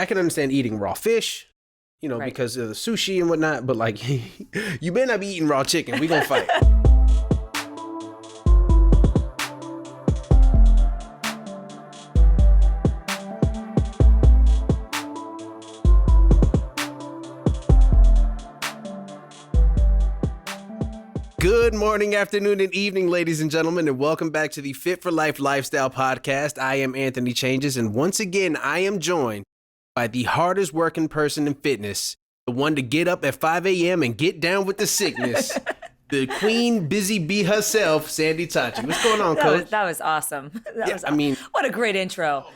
I can understand eating raw fish, Right. because of the sushi and whatnot, but like, you better not be eating raw chicken. We gonna fight. Good morning, afternoon, and evening, ladies and gentlemen, and welcome back to the Fit for Life Lifestyle Podcast. I am Anthony Changes, and once again, I am joined by the hardest working person in fitness, the one to get up at 5 a.m. and get down with the sickness, the queen busy bee herself, Sandy Tachi. What's going on, Coach? That was awesome. What a great intro.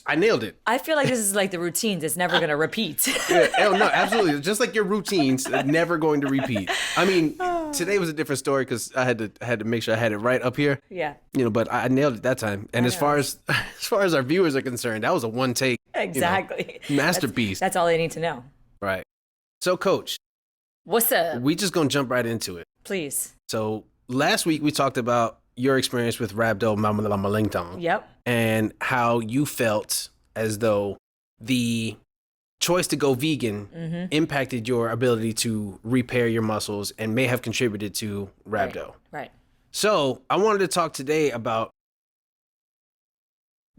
I nailed it. I feel like this is like the routines. It's never going to repeat. Yeah, no, absolutely. Just like your routines, never going to repeat. I mean, today was a different story because I had to make sure I had it right up here. Yeah. But I nailed it that time. And as far as our viewers are concerned, that was a one take. Exactly. Masterpiece. That's all they need to know. Right. So, Coach, what's up? we just gonna jump right into it. Please. So last week we talked about your experience with Rhabdo Mamalingtong. Yep. And how you felt as though the choice to go vegan impacted your ability to repair your muscles and may have contributed to Rhabdo. Right. So I wanted to talk today about,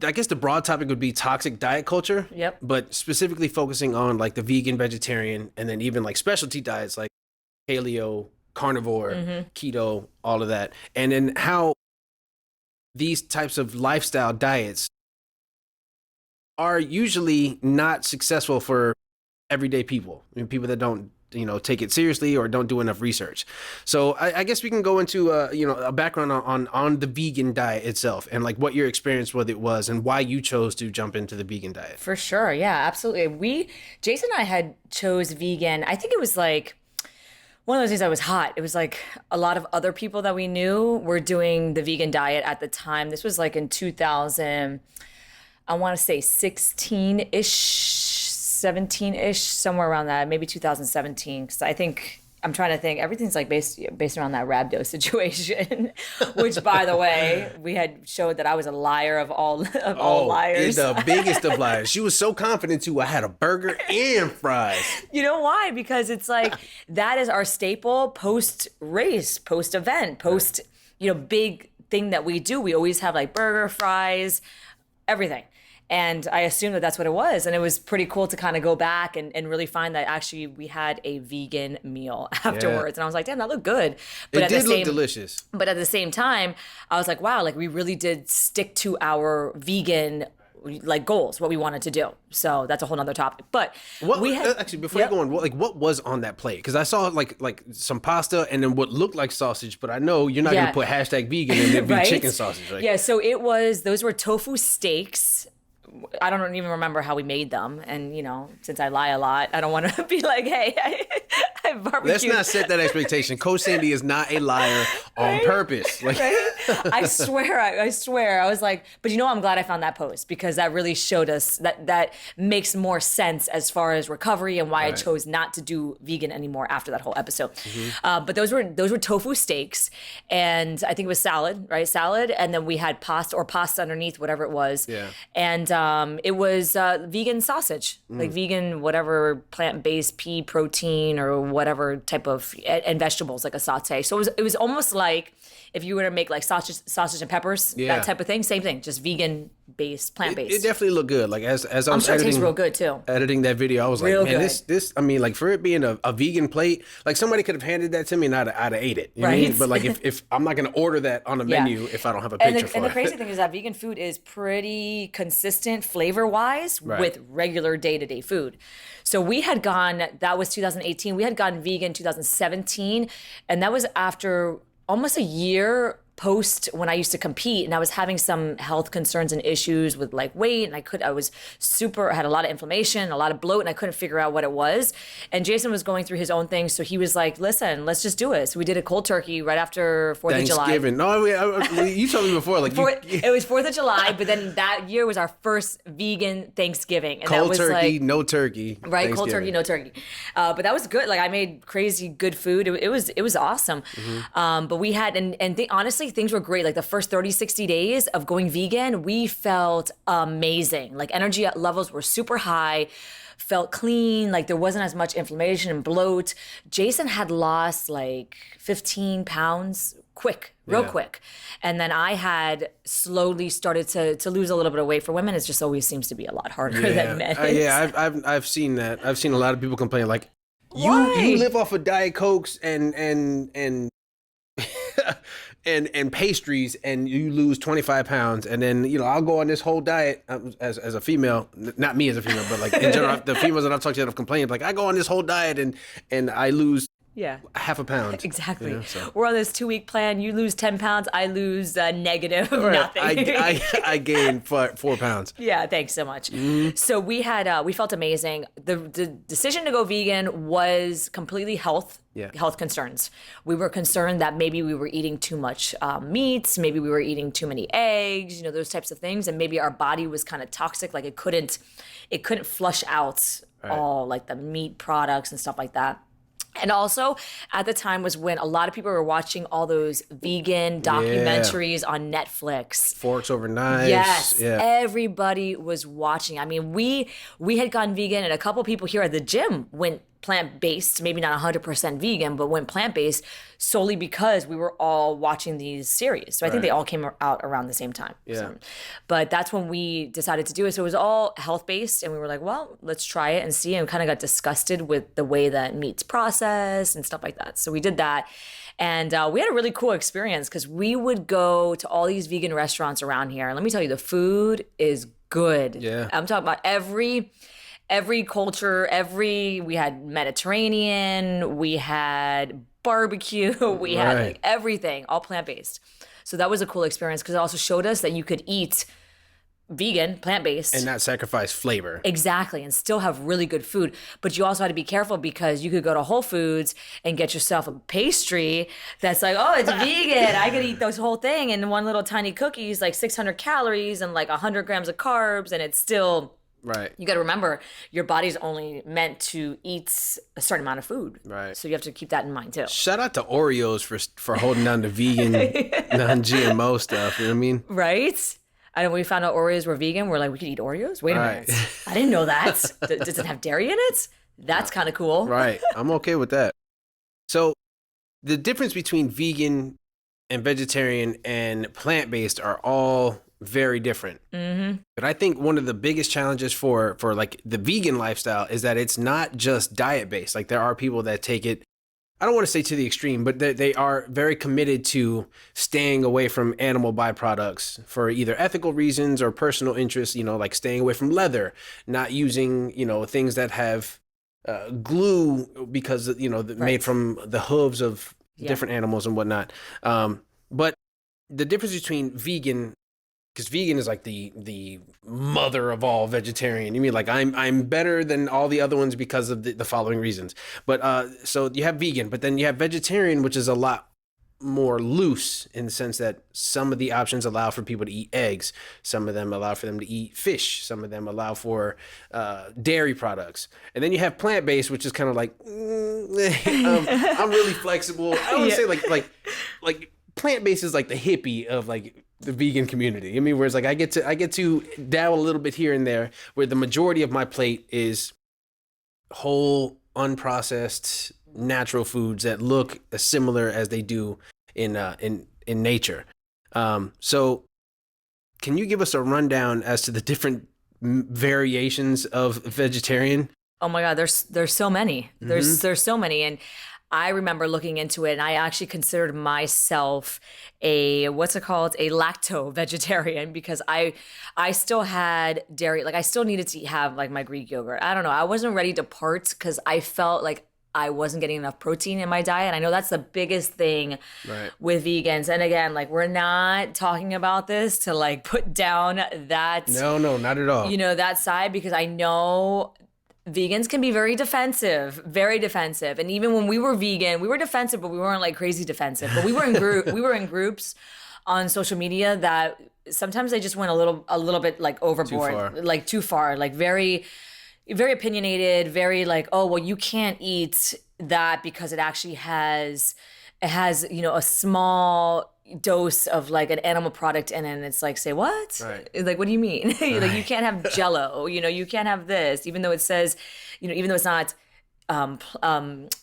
I guess the broad topic would be toxic diet culture. Yep. But specifically focusing on like the vegan, vegetarian, and then even like specialty diets like paleo, carnivore, keto, all of that. And then how these types of lifestyle diets are usually not successful for everyday people. I mean, people that don't, take it seriously or don't do enough research. So I guess we can go into a background on the vegan diet itself and like what your experience with it was and why you chose to jump into the vegan diet. For sure. Yeah, absolutely. Jason and I had chose vegan. I think it was like one of those days that was hot. It was like a lot of other people that we knew were doing the vegan diet at the time. This was like in 2000, I want to say 16-ish, 17-ish, somewhere around that, maybe 2017. Because I'm trying to think, everything's like based around that Rhabdo situation, which, by the way, we had showed that I was a liar of all liars. The biggest of liars. She was so confident too. I had a burger and fries. You know why? Because it's like that is our staple post-race, post-event, big thing that we do. We always have like burger, fries, everything. And I assumed that that's what it was. And it was pretty cool to kind of go back and really find that actually we had a vegan meal afterwards. And I was like, damn, that looked good. But it did look delicious. But at the same time, I was like, wow, like we really did stick to our vegan like goals, what we wanted to do. So that's a whole nother topic. But actually, before you go on, what was on that plate? Because I saw like some pasta and then what looked like sausage, but I know you're not going to put hashtag vegan and it'd be right? chicken sausage, right? Yeah, so those were tofu steaks. I don't even remember how we made them. And, since I lie a lot, I don't want to be like, hey, I barbecued. Let's not set that expectation. Coach Sandy is not a liar on purpose. Like, right? I swear. I was like, but I'm glad I found that post because that really showed us that makes more sense as far as recovery and why I chose not to do vegan anymore after that whole episode. But those were tofu steaks. And I think it was salad, right? Salad. And then we had pasta underneath, whatever it was. Yeah. And it was vegan sausage, like vegan, whatever plant-based pea protein or whatever type of, and vegetables, like a saute. So it was almost like if you were to make like sausage and peppers, that type of thing, same thing, just vegan-based, plant-based. It definitely looked good. Like as I was I'm sure it tastes real good too. Editing that video, I was real like, man, good. this, I mean, like for it being a vegan plate, like somebody could have handed that to me and I'd have ate it. You know what I mean? But like if I'm not going to order that on a menu if I don't have a picture for it. And the crazy thing is that vegan food is pretty consistent flavor-wise with regular day-to-day food. So we had gone, that was 2018, we had gone vegan 2017, and that was after almost a year post when I used to compete, and I was having some health concerns and issues with like weight, and I had a lot of inflammation, a lot of bloat, and I couldn't figure out what it was. And Jason was going through his own thing, so he was like, listen, let's just do it. So we did a cold turkey right after 4th of July. Thanksgiving. No, you told me before. Like it was 4th of July, but then that year was our first vegan Thanksgiving. And cold that was turkey, like, no turkey. Right, cold turkey, no turkey. But that was good. Like I made crazy good food. It was awesome. But we had, and honestly, honestly, things were great. Like the first 30, 60 days of going vegan, we felt amazing. Like energy levels were super high, felt clean. Like there wasn't as much inflammation and bloat. Jason had lost like 15 pounds quick, real quick. And then I had slowly started to lose a little bit of weight. For women, it just always seems to be a lot harder than men. I've seen that. I've seen a lot of people complain like, Why? you live off of Diet Cokes and and pastries, and you lose 25 pounds, and then I'll go on this whole diet as a female, not me as a female, but like in general, the females that I've talked to that have complained, like I go on this whole diet and I lose half a pound. Exactly. So. We're on this 2-week plan. You lose 10 pounds. I lose negative nothing. I gained 4 pounds. Yeah, thanks so much. So we felt amazing. The decision to go vegan was completely health concerns. We were concerned that maybe we were eating too much meats, maybe we were eating too many eggs, those types of things, and maybe our body was kind of toxic, like it couldn't flush out all like the meat products and stuff like that. And also, at the time was when a lot of people were watching all those vegan documentaries on Netflix. Forks Over Knives. Yes, everybody was watching. I mean, we had gone vegan, and a couple people here at the gym went plant-based, maybe not 100% vegan, but went plant-based solely because we were all watching these series. So I think they all came out around the same time. Yeah. So, but that's when we decided to do it. So it was all health-based, and we were like, well, let's try it and see, and kind of got disgusted with the way that meat's processed and stuff like that. So we did that. And we had a really cool experience because we would go to all these vegan restaurants around here. And let me tell you, the food is good. Yeah. I'm talking about every culture, we had Mediterranean, we had barbecue, we had like everything, all plant-based. So that was a cool experience because it also showed us that you could eat vegan, plant-based. And not sacrifice flavor. Exactly, and still have really good food. But you also had to be careful because you could go to Whole Foods and get yourself a pastry that's like, oh, it's vegan. I could eat this whole thing. And one little tiny cookie is like 600 calories and like 100 grams of carbs, and it's still... Right. You got to remember, your body's only meant to eat a certain amount of food. Right. So you have to keep that in mind too. Shout out to Oreos for holding down the vegan, non-GMO stuff. You know what I mean? Right? I know when we found out Oreos were vegan, we're like, we could eat Oreos? Wait a minute. I didn't know that. Does it have dairy in it? That's kind of cool. Right. I'm okay with that. So the difference between vegan and vegetarian and plant-based are all very different. Mm-hmm. But I think one of the biggest challenges for like the vegan lifestyle is that it's not just diet based. Like there are people that take it, I don't want to say to the extreme, but they are very committed to staying away from animal byproducts for either ethical reasons or personal interests, like staying away from leather, not using, things that have glue because, made from the hooves of different animals and whatnot. But the difference between vegan, because vegan is like the mother of all vegetarian. You mean like I'm better than all the other ones because of the following reasons. But so you have vegan, but then you have vegetarian, which is a lot more loose in the sense that some of the options allow for people to eat eggs. Some of them allow for them to eat fish. Some of them allow for dairy products. And then you have plant-based, which is kind of like, I'm really flexible. I would say like plant-based is like the hippie of like the vegan community. I mean, whereas like I get to dabble a little bit here and there, where the majority of my plate is whole, unprocessed, natural foods that look as similar as they do in nature. So can you give us a rundown as to the different variations of vegetarian? Oh my God, there's so many. There's so many. And I remember looking into it, and I actually considered myself a lacto vegetarian because I still had dairy. Like I still needed to have like my Greek yogurt. I don't know. I wasn't ready to part because I felt like I wasn't getting enough protein in my diet. And I know that's the biggest thing with vegans. And again, like we're not talking about this to like put down that. No, not at all. That side, because I know vegans can be very defensive. And even when we were vegan, we were defensive, but we weren't like crazy defensive. But we were in groups on social media that sometimes they just went a little bit like overboard, too far, like very, very opinionated, very like, oh, well, you can't eat that because it actually has it has, a small dose of like an animal product in it, and it's like, say what? Right. Like, what do you mean? Like, you Right. can't have Jello, you can't have this, even though it says, even though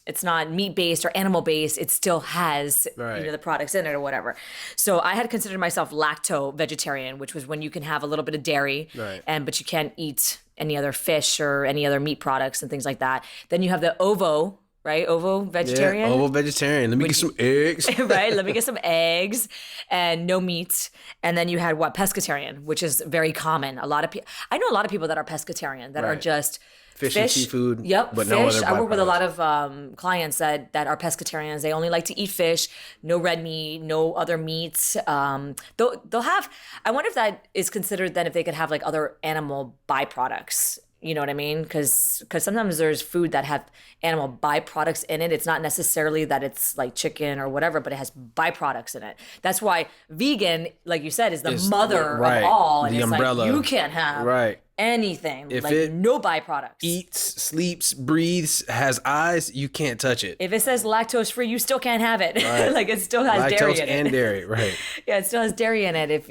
it's not meat based or animal based, it still has, Right. the products in it or whatever. So I had considered myself lacto vegetarian, which was when you can have a little bit of dairy, Right. but you can't eat any other fish or any other meat products and things like that. Then you have the ovo, right? Ovo Yeah. vegetarian. Ovo vegetarian. Let me get some eggs. Right? Let me get some eggs and no meat. And then you had what? Pescatarian, which is very common. A lot of people, I know a lot of people that are pescatarian that are Right. just Fish and seafood, Yep, but fish. no other I work with a lot byproducts. of clients that are pescatarians. They only like to eat fish, no red meat, no other meats. They'll have. I wonder if that is considered then if they could have like other animal byproducts. You know what I mean? Because sometimes there's food that have animal byproducts in it. It's not necessarily that it's like chicken or whatever, but it has byproducts in it. That's why vegan, like you said, is the mother right. of all. And The it's umbrella. like you can't have Right. anything, If like it no byproducts. Eats, sleeps, breathes, has eyes, you can't touch it. If it says lactose free, you still can't have it. Right. Like it still has dairy Lactose in and it. dairy, right. Yeah, it still has dairy in it. If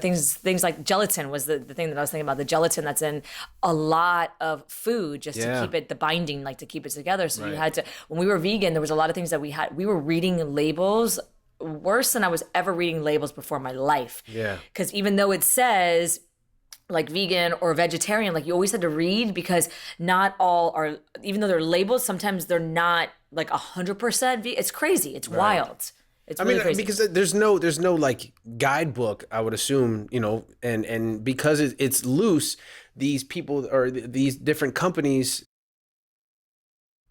things like gelatin was the thing that I was thinking about. The gelatin that's in a lot of food just to Yeah. keep it the binding, like to keep it together. So you Right. had to when we were vegan, there was a lot of things that we were reading labels worse than I was ever reading labels before in my life. Yeah. Because even though it says like vegan or vegetarian, like you always had to read because not all are, even though they're labeled, sometimes they're not like 100% vegan. It's crazy. It's wild. It's really crazy. Because there's no like guidebook, I would assume, and because it's loose, these people or these different companies,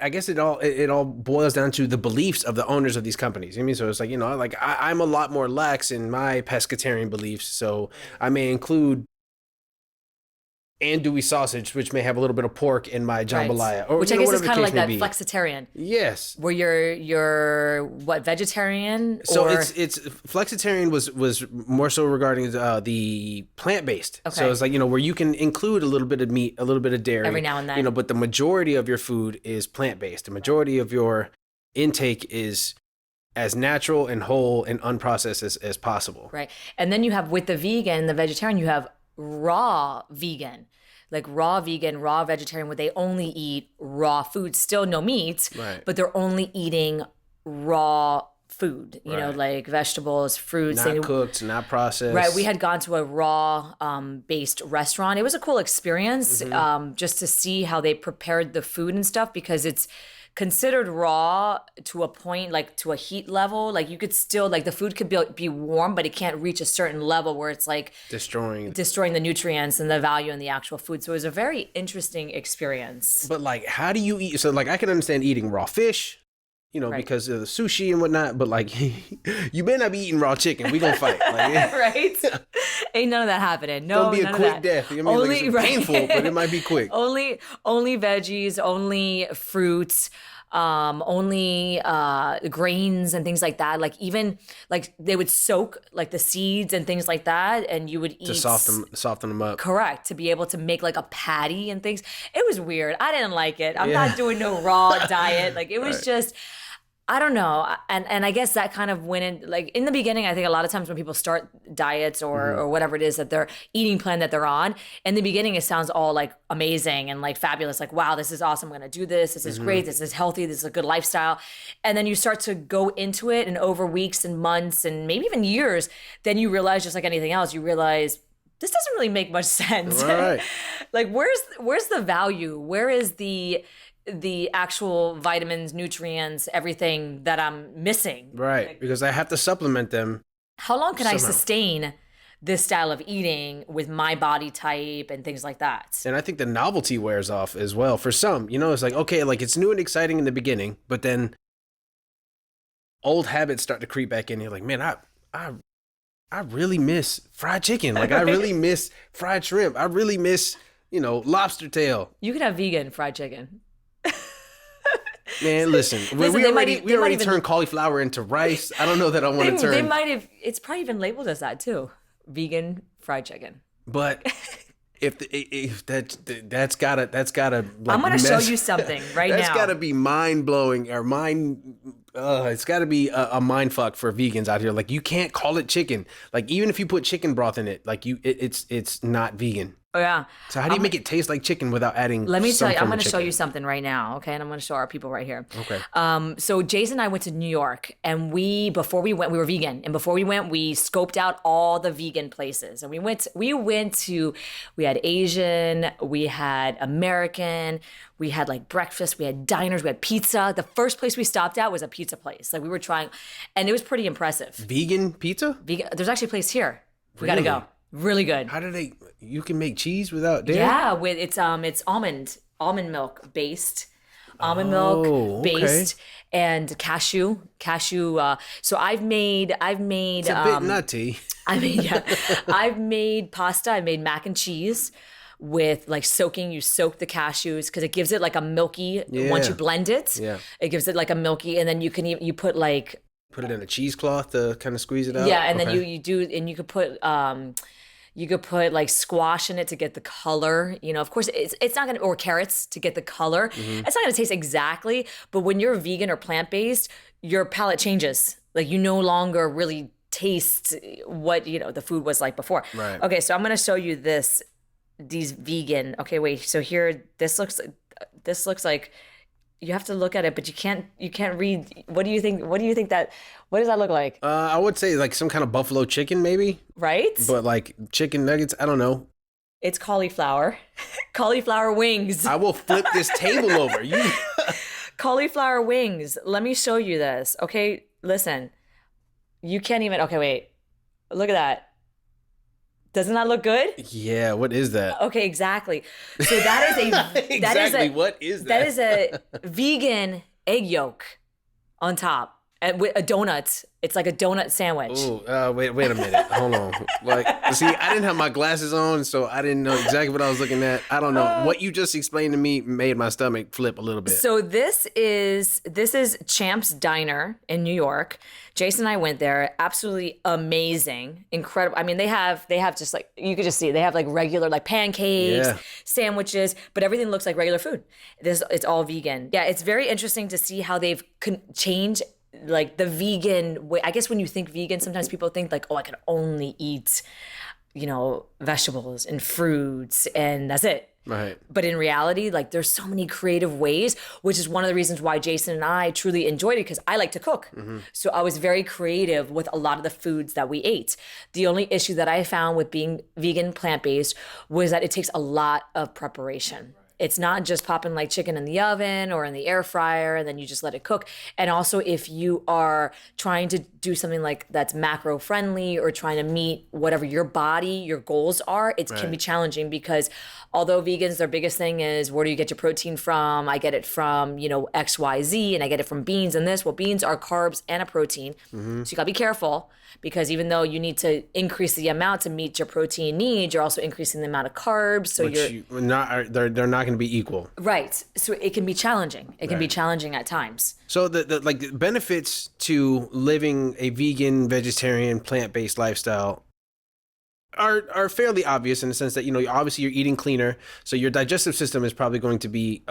I guess it all boils down to the beliefs of the owners of these companies. I mean, so it's like, like I'm a lot more lax in my pescatarian beliefs, so I may include andouille sausage, which may have a little bit of pork in my jambalaya, or which I guess is whatever the kind of case like may that be. flexitarian, Yes. where you're what, vegetarian? So or it's flexitarian was more so regarding the plant based. So Okay. it's like where you can include a little bit of meat, a little bit of dairy Every now and then. But the majority of your food is plant based. The majority of your intake is as natural and whole and unprocessed as possible. right. And then you have with the vegan, the vegetarian, you have raw vegan. Like raw vegan, raw vegetarian, where they only eat raw food, still no meat, Right. but they're only eating raw food, Right. like vegetables, fruits. Not cooked, not processed. Right. We had gone to a raw based restaurant. It was a cool experience just to see how they prepared the food and stuff because it's considered raw to a point, like to a heat level. Like you could still, like the food could be warm, but it can't reach a certain level where it's like destroying the nutrients and the value in the actual food. So it was a very interesting experience. But like, how do you eat? So like, I can understand eating raw fish, Right. because of the sushi and whatnot. But like, you better not be eating raw chicken. We gonna fight. Like, Right? Ain't none of that happening. No, gonna be a none of quick that. death. I mean, Only, it's right. painful, but it might be quick. Only veggies, only fruits, only grains and things like that. Like even like they would soak like the seeds and things like that, and you would eat To soften them up. Correct, to be able to make like a patty and things. It was weird. I didn't like it. I'm not doing no raw diet. Like it was just. I don't know. And I guess that kind of went in, like in the beginning, I think a lot of times when people start diets or whatever it is that they're eating plan that they're on, in the beginning, it sounds all like amazing and like fabulous. Like, wow, this is awesome. I'm going to do this. This is great. This is healthy. This is a good lifestyle. And then you start to go into it and over weeks and months and maybe even years, then you realize just like anything else, you realize this doesn't really make much sense. Right. Like where's the value? Where is the actual vitamins, nutrients, everything that I'm missing? Right. Like, Because I have to supplement them. how long can I Somehow. sustain this style of eating with my body type and things like that? And I think the novelty wears off as well for some. It's like, okay, like it's new and exciting in the beginning, but then old habits start to creep back in. You're like, man, I really miss fried chicken. Like I really miss fried shrimp. I really miss, lobster tail. You could have vegan fried chicken. Man, listen, Listen, we they might already even- turned cauliflower into rice. I don't know that I want to turn. They might have. It's probably even labeled as that too. Vegan fried chicken. But if that's gotta like I'm gonna show you something right That's now. gotta be mind blowing or mind it's got to be a mind fuck for vegans out here. Like, you can't call it chicken. Like, even if you put chicken broth in it, like it's not vegan. Oh yeah. So how do you make it taste like chicken without adding? Let me tell you, I'm going to show chicken? you something right now, okay? And I'm going to show our people right here. Okay. So Jason and I went to New York, and before we went, we were vegan, and before we went, we scoped out all the vegan places, and we had Asian, we had American, we had like breakfast, we had diners, we had pizza. The first place we stopped at was a pizza place. Like, we were trying, and it was pretty impressive. Vegan pizza? Vegan. There's actually a place here. We Really? got to go. Really good. How do you can make cheese without dairy? Yeah, with it's almond milk based. Almond milk based and cashew. So I've made It's a bit nutty. I've made pasta, I've made mac and cheese with like you soak the cashews because it gives it like a milky once you blend it. Yeah. It gives it like a milky, and then you can you put like Put it in a cheesecloth to kind of squeeze it out. yeah, and then you could put you could put like squash in it to get the color. You know, of course, it's not gonna, or carrots to get the color. It's not gonna taste exactly, but when you're vegan or plant-based, your palate changes. Like, you no longer really taste what, the food was like before. Right. Okay, so I'm gonna show you these vegan. Okay, wait. So here, this looks like. You have to look at it, but you can't read. What do you think what does that look like? I would say like some kind of buffalo chicken, maybe. Right? But like chicken nuggets, I don't know. It's cauliflower. Cauliflower wings. I will flip this table over. You Cauliflower wings. Let me show you this. Okay, listen. You can't even. Okay, wait. Look at that. Doesn't that look good? Yeah, what is that? Okay, exactly. So that is a what is that? That is a vegan egg yolk on top and with a donut. It's like a donut sandwich. Oh, wait a minute. Hold on. Like, see, I didn't have my glasses on, so I didn't know exactly what I was looking at. I don't know. What you just explained to me made my stomach flip a little bit. So this is Champ's Diner in New York. Jason and I went there. Absolutely amazing, incredible. I mean, they have just like, you could just see, they have like regular like pancakes, sandwiches, but everything looks like regular food. It's all vegan. Yeah, it's very interesting to see how they've changed like the vegan way. I guess when you think vegan, sometimes people think like, oh, I can only eat, vegetables and fruits and that's it. Right. But in reality, like, there's so many creative ways, which is one of the reasons why Jason and I truly enjoyed it, because I like to cook. So I was very creative with a lot of the foods that we ate. The only issue that I found with being vegan, plant-based, was that it takes a lot of preparation. It's not just popping like chicken in the oven or in the air fryer and then you just let it cook. And also, if you are trying to do something like that's macro friendly or trying to meet whatever your goals are, it can be challenging, because although vegans, their biggest thing is, where do you get your protein from? I get it from, X, Y, Z, and I get it from beans and this. Well, beans are carbs and a protein. So you gotta be careful, because even though you need to increase the amount to meet your protein needs, you're also increasing the amount of carbs. So they're not going to be equal. Right. So it can be challenging. It can be challenging at times. So the benefits to living a vegan, vegetarian, plant-based lifestyle are fairly obvious, in the sense that, obviously you're eating cleaner, so your digestive system is probably going to be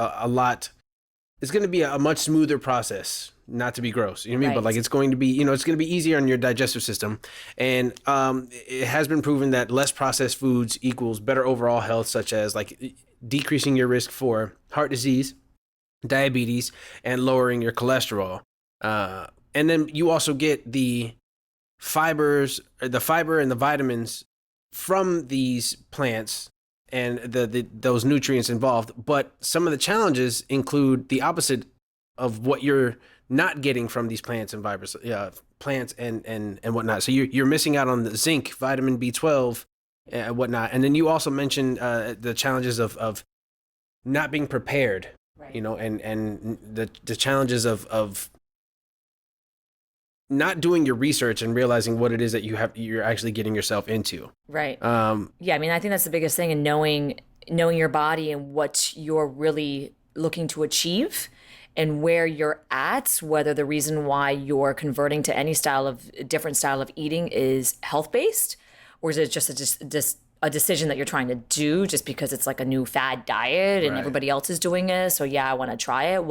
it's going to be a much smoother process. Not to be gross, you know what I mean? But like, it's going to be, it's going to be easier on your digestive system. And it has been proven that less processed foods equals better overall health, such as like decreasing your risk for heart disease, diabetes, and lowering your cholesterol. And then you also get the fiber and the vitamins from these plants and those nutrients involved. But some of the challenges include the opposite of what you're not getting from these plants and plants and whatnot. So you're missing out on the zinc, vitamin B12, and whatnot. And then you also mentioned the challenges of not being prepared, and the challenges of not doing your research and realizing what it is that you're actually getting yourself into. Right. Yeah, I mean, I think that's the biggest thing, in knowing your body and what you're really looking to achieve, and where you're at, whether the reason why you're converting to any different style of eating is health-based, or is it just a decision that you're trying to do just because it's like a new fad diet and everybody else is doing it. So yeah, I want to try it.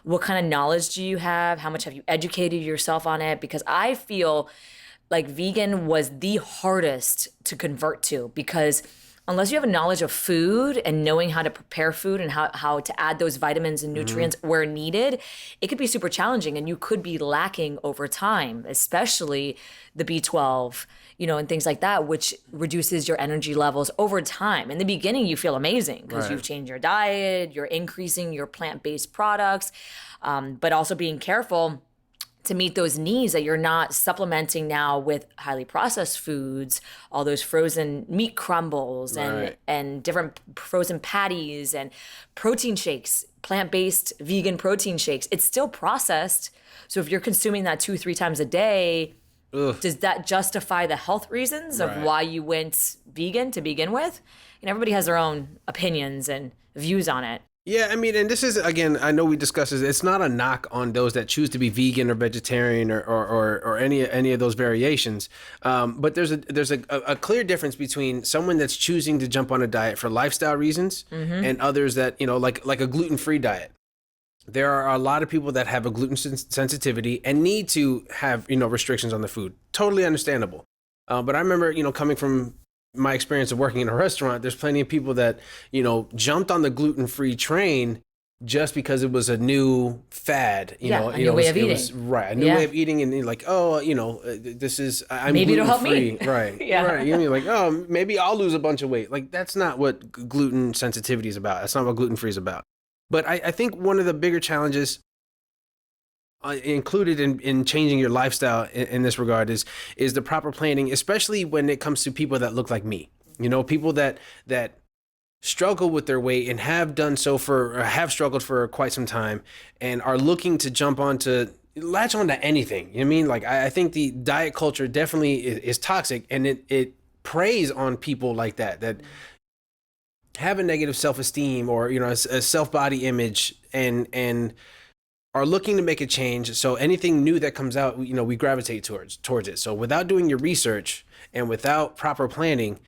What kind of knowledge do you have? How much have you educated yourself on it? Because I feel like vegan was the hardest to convert to, because unless you have a knowledge of food and knowing how to prepare food and how to add those vitamins and nutrients where needed, it could be super challenging, and you could be lacking over time, especially the B12, and things like that, which reduces your energy levels over time. In the beginning, you feel amazing because you've changed your diet, you're increasing your plant-based products, but also being careful to meet those needs, that you're not supplementing now with highly processed foods, all those frozen meat crumbles and different frozen patties and protein shakes, plant-based vegan protein shakes. It's still processed. So if you're consuming that 2-3 times a day, does that justify the health reasons of why you went vegan to begin with? And everybody has their own opinions and views on it. Yeah, I mean, and this is, again, I know we discussed this. It's not a knock on those that choose to be vegan or vegetarian or any of those variations. But there's a clear difference between someone that's choosing to jump on a diet for lifestyle reasons and others that, like a gluten-free diet. There are a lot of people that have a gluten sensitivity and need to have, restrictions on the food. Totally understandable. But I remember, coming from my experience of working in a restaurant, there's plenty of people that, jumped on the gluten-free train just because it was a new fad, a new way of eating. A new way of eating. And like, this is, I'm maybe it'll help gluten-free. me. Right. Right. You're like, oh, maybe I'll lose a bunch of weight. Like, that's not what gluten sensitivity is about. That's not what gluten-free is about. But I think one of the bigger challenges included in changing your lifestyle in this regard is the proper planning, especially when it comes to people that look like me. People that struggle with their weight and have struggled for quite some time and are looking to latch onto anything. You know what I mean? Like, I think the diet culture definitely is toxic, and it preys on people like that have a negative self-esteem or, a self-body image and are looking to make a change. So anything new that comes out, we gravitate towards it. So without doing your research and without proper planning,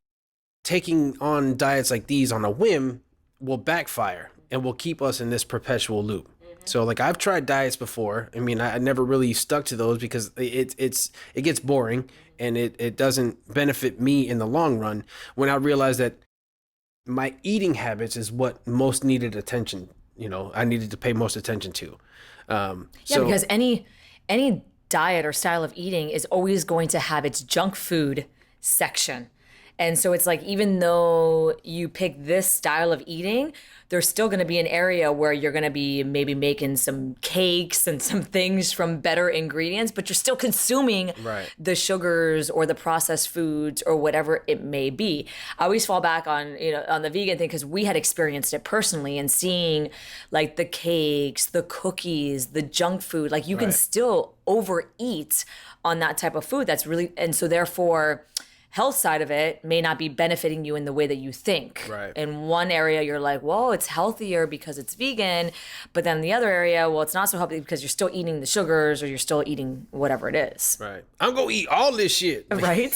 taking on diets like these on a whim will backfire and will keep us in this perpetual loop. So like, I've tried diets before. I mean, I never really stuck to those because it gets boring and it doesn't benefit me in the long run, when I realized that my eating habits is what most needed attention. I needed to pay most attention to. Because any diet or style of eating is always going to have its junk food section. And so it's like, even though you pick this style of eating, there's still going to be an area where you're going to be maybe making some cakes and some things from better ingredients, but you're still consuming the sugars or the processed foods or whatever it may be. I always fall back on, on the vegan thing, because we had experienced it personally, and seeing like the cakes, the cookies, the junk food, like you can still overeat on that type of food. That's really, and so therefore, health side of it may not be benefiting you in the way that you think. Right. In one area, you're like, well, it's healthier because it's vegan. But then in the other area, well, it's not so healthy because you're still eating the sugars or you're still eating whatever it is. Right. I'm going to eat all this shit. Right?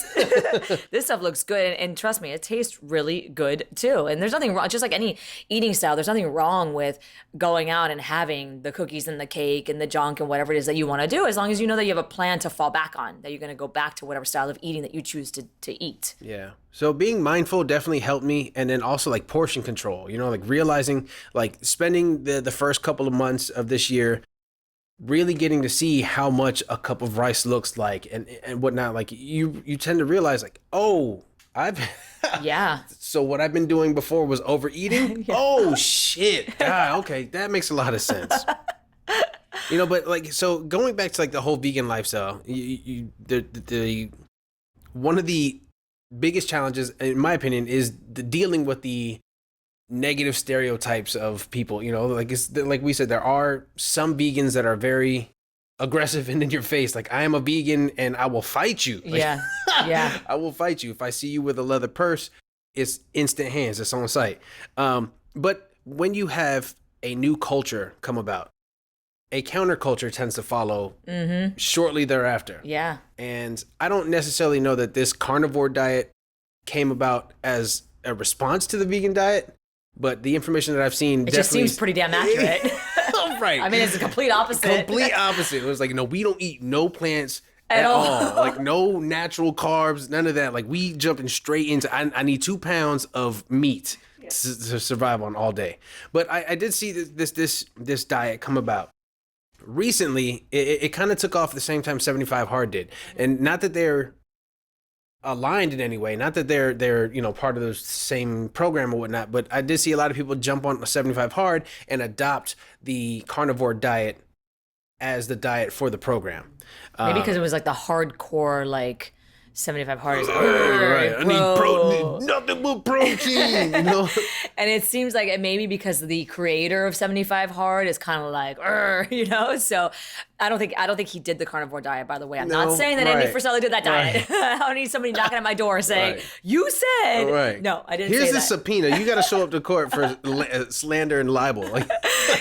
This stuff looks good. And trust me, it tastes really good too. And there's nothing wrong, just like any eating style, there's nothing wrong with going out and having the cookies and the cake and the junk and whatever it is that you want to do, as long as you know that you have a plan to fall back on, that you're going to go back to whatever style of eating that you choose to eat. Yeah. So being mindful definitely helped me. And then also like portion control, like realizing, like spending the first couple of months of this year, really getting to see how much a cup of rice looks like and whatnot. Like you tend to realize like, oh, so what I've been doing before was overeating. Oh shit. God, okay. That makes a lot of sense. But like, so going back to like the whole vegan lifestyle, the one of the biggest challenges, in my opinion, is dealing with the negative stereotypes of people. Like we said, there are some vegans that are very aggressive and in your face. Like, I am a vegan and I will fight you. Like, yeah. I will fight you. If I see you with a leather purse, it's instant hands. It's on sight. But when you have a new culture come about, a counterculture tends to follow shortly thereafter. Yeah. And I don't necessarily know that this carnivore diet came about as a response to the vegan diet, but the information that I've seen just seems pretty damn accurate. Right. I mean, it's a complete opposite. Complete opposite. It was like, no, we don't eat no plants at all. Like no natural carbs, none of that. Like we jumping straight into, I need 2 pounds of meat to survive on all day. But I did see this diet come about. Recently, it kind of took off at the same time 75 Hard did. And not that they're aligned in any way, not that they're part of the same program or whatnot, but I did see a lot of people jump on 75 Hard and adopt the carnivore diet as the diet for the program. Maybe because it was like the hardcore, like 75 Hard is like, right. I need protein, nothing but protein, And it seems like maybe because the creator of 75 Hard is kind of like, so I don't think he did the carnivore diet, by the way. I'm not saying that Andy Frisella did that diet. I don't need somebody knocking at my door saying, you said, no, I didn't say that. Here's the subpoena. You got to show up to court for slander and libel.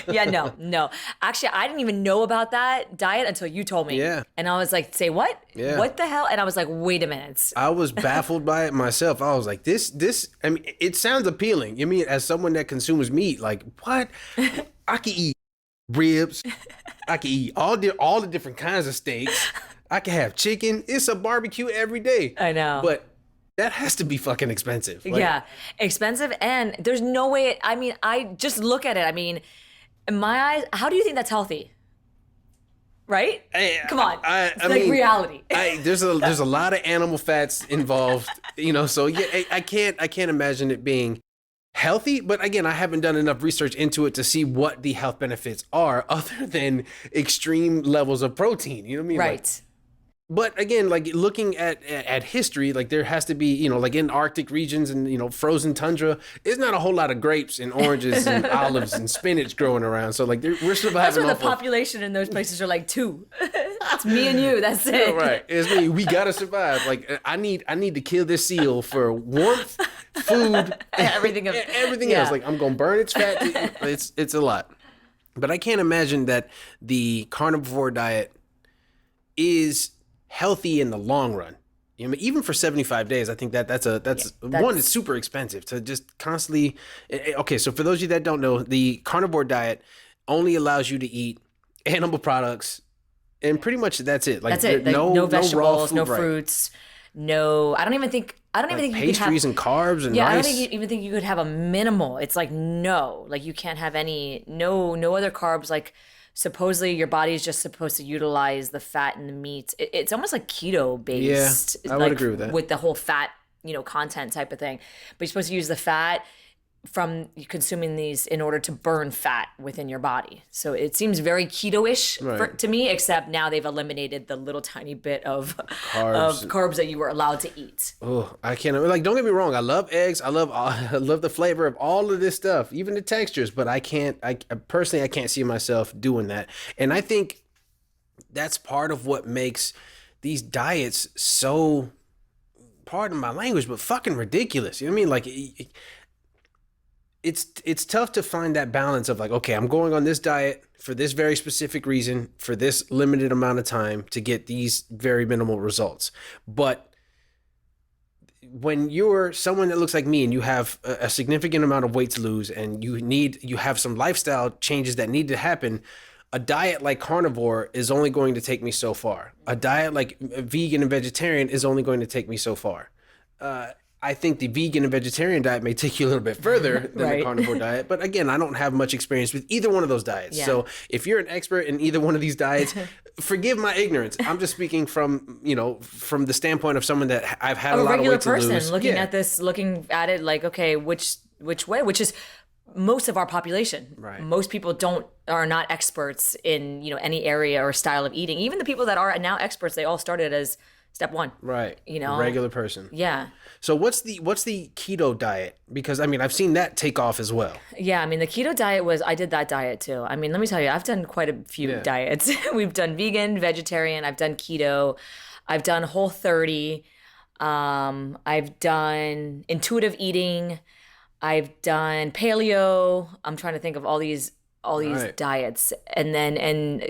Yeah, no. Actually, I didn't even know about that diet until you told me. Yeah. And I was like, say what? Yeah. What the hell? And I was like, wait a minute. I was baffled by it myself. I was like, this, I mean, it sounds appealing. I mean, as someone that consumes meat, like, what? I can eat ribs. I can eat all the different kinds of steaks. I can have chicken. It's a barbecue every day. I know. But that has to be fucking expensive. Yeah, expensive. And there's no way. I mean, I just look at it. I mean, in my eyes, how do you think that's healthy? Right? Come on. It's like reality. There's a lot of animal fats involved, so yeah, I can't imagine it being healthy. But again, I haven't done enough research into it to see what the health benefits are other than extreme levels of protein. You know what I mean? Right. But again, like looking at history, like there has to be, like in Arctic regions and, frozen tundra, there's not a whole lot of grapes and oranges and olives and spinach growing around. So like we're surviving. That's why the population in those places are like 2. It's me and you. That's it. Right. It's me. We got to survive. Like I need to kill this seal for warmth, food, everything else. Like I'm going to burn its fat. It's a lot. But I can't imagine that the carnivore diet is healthy in the long run. Even for 75 days, I think that's one, it's super expensive to just constantly. Okay, so for those of you that don't know, the carnivore diet only allows you to eat animal products, and pretty much that's it. Like that's it. Like, no vegetables, no fruits, no. I don't even think pastries and carbs and rice. I don't even think you could have a minimal. It's like no, like you can't have no other carbs. Like supposedly your body is just supposed to utilize the fat and the meat. It's almost like keto based. Yeah, I would agree with that. With the whole fat, content type of thing. But you're supposed to use the fat from consuming these in order to burn fat within your body. So it seems very keto-ish to me, except now they've eliminated the little tiny bit of carbs that you were allowed to eat. Oh, I can't, like, don't get me wrong. I love eggs. I love the flavor of all of this stuff, even the textures, but I personally, I can't see myself doing that. And I think that's part of what makes these diets so, pardon my language, but fucking ridiculous. You know what I mean? Like, it's tough to find that balance of like, okay, I'm going on this diet for this very specific reason, for this limited amount of time to get these very minimal results. But when you're someone that looks like me and you have a significant amount of weight to lose and you have some lifestyle changes that need to happen, a diet like carnivore is only going to take me so far. A diet like vegan and vegetarian is only going to take me so far. I think the vegan and vegetarian diet may take you a little bit further than the carnivore diet. But again, I don't have much experience with either one of those diets. Yeah. So if you're an expert in either one of these diets, forgive my ignorance. I'm just speaking from the standpoint of someone that I've had a lot of weight to lose. A regular person looking at this, looking at it like, okay, which way? Which is most of our population. Right. Most people are not experts in, any area or style of eating. Even the people that are now experts, they all started as step one. Right. A regular person. Yeah. So what's the keto diet? Because I've seen that take off as well. Yeah, the keto diet I did that diet too. Let me tell you, I've done quite a few diets. We've done vegan, vegetarian, I've done keto, I've done Whole30, I've done intuitive eating, I've done paleo. I'm trying to think of all these diets, and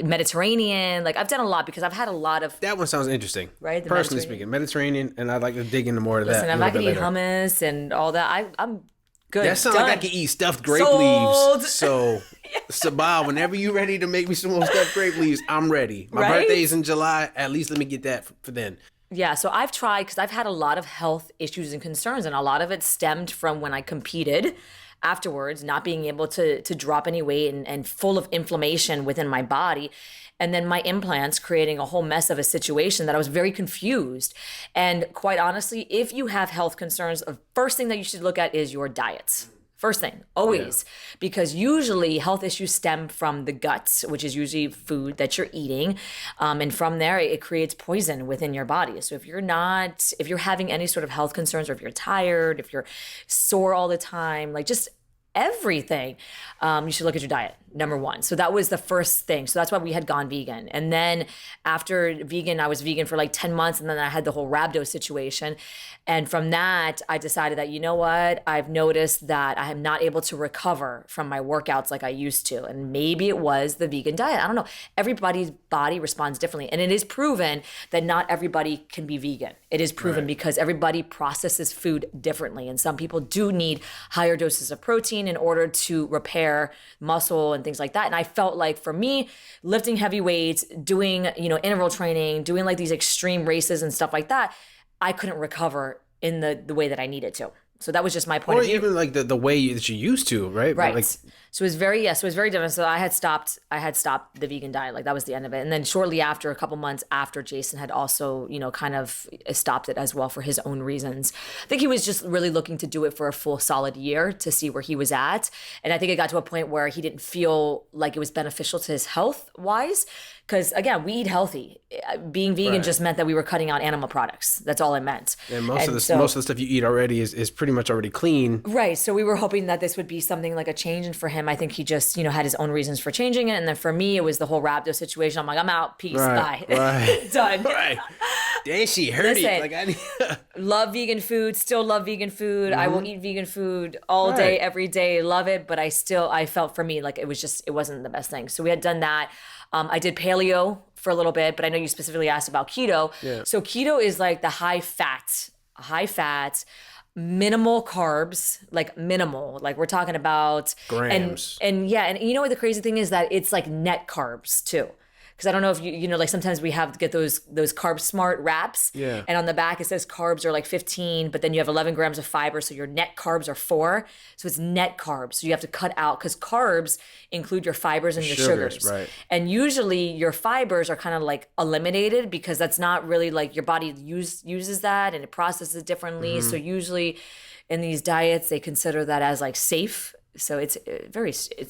Mediterranean. Like I've done a lot because I've had a lot of. That one sounds interesting, right? Personally speaking, Mediterranean, and I'd like to dig into more of that. Listen, if I could eat hummus and all that, I'm Good. That sounds like I can eat stuffed grape Sold. leaves. So, Sabah, whenever you're ready to make me some more stuffed grape leaves, I'm ready. My Right? birthday's in July. At least let me get that for then. Yeah, so I've tried because I've had a lot of health issues and concerns, and a lot of it stemmed from when I competed afterwards, not being able to drop any weight and full of inflammation within my body. And then my implants creating a whole mess of a situation that I was very confused. And quite honestly, if you have health concerns, the first thing that you should look at is your diet. First thing, always, because usually health issues stem from the guts, which is usually food that you're eating. And from there, it creates poison within your body. So if you're having any sort of health concerns, or if you're tired, if you're sore all the time, like just everything, you should look at your diet, number one. So that was the first thing. So that's why we had gone vegan. And then after vegan, I was vegan for like 10 months, and then I had the whole rhabdo situation. And from that, I decided that, you know what, I've noticed that I am not able to recover from my workouts like I used to. And maybe it was the vegan diet. I don't know. Everybody's body responds differently. And it is proven that not everybody can be vegan. It is proven because everybody processes food differently. And some people do need higher doses of protein in order to repair muscle and things like that. And I felt like for me, lifting heavy weights, doing, interval training, doing like these extreme races and stuff like that, I couldn't recover in the way that I needed to. So that was just my point of view. Or even like the way that you used to, right? Right. Like, So it was very different. So I had stopped the vegan diet. Like that was the end of it. And then shortly after, a couple months after, Jason had also, kind of stopped it as well for his own reasons. I think he was just really looking to do it for a full solid year to see where he was at. And I think it got to a point where he didn't feel like it was beneficial to his health wise. Because again, we eat healthy. Being vegan just meant that we were cutting out animal products. That's all it meant. And most of the stuff you eat already is pretty much already clean. Right. So we were hoping that this would be something like a change. And for him, I think he just, had his own reasons for changing it. And then for me, it was the whole rhabdo situation. I'm like, I'm out. Peace. Bye. Right. Done. Right. Dang, she heard it. Like love vegan food. Still love vegan food. I will eat vegan food all day, every day. Love it. But I felt for me like it wasn't the best thing. So we had done that. I did paleo for a little bit, but I know you specifically asked about keto. Yeah. So keto is like the high fat, minimal carbs, like minimal, like we're talking about grams. And you know what the crazy thing is that it's like net carbs too. Because I don't know if you know, like sometimes we have to get those Carb Smart wraps. Yeah. And on the back it says carbs are like 15, but then you have 11 grams of fiber, so your net carbs are 4. So it's net carbs. So you have to cut out, because carbs include your fibers and your sugars. Right. And usually your fibers are kind of like eliminated, because that's not really like your body uses that and it processes differently. So usually in these diets they consider that as like safe. So it's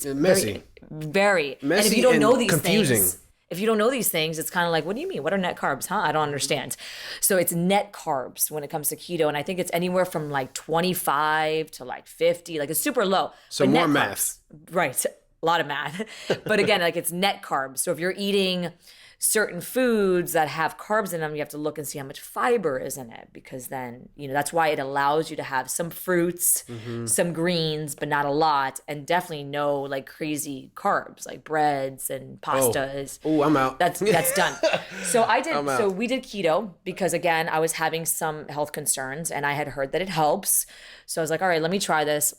messy. Very messy. And if you don't know these confusing. If you don't know these things, it's kind of like, what do you mean? What are net carbs? I don't understand. So it's net carbs when it comes to keto. And I think it's anywhere from like 25 to like 50. Like it's super low. So but more net math. Carbs, right. A lot of math. But again, like it's net carbs. So if you're eating certain foods that have carbs in them, you have to look and see how much fiber is in it, because then, that's why it allows you to have some fruits, some greens, but not a lot, and definitely no like crazy carbs like breads and pastas. Oh, I'm out. That's done. So we did keto because again, I was having some health concerns and I had heard that it helps. So I was like, all right, let me try this.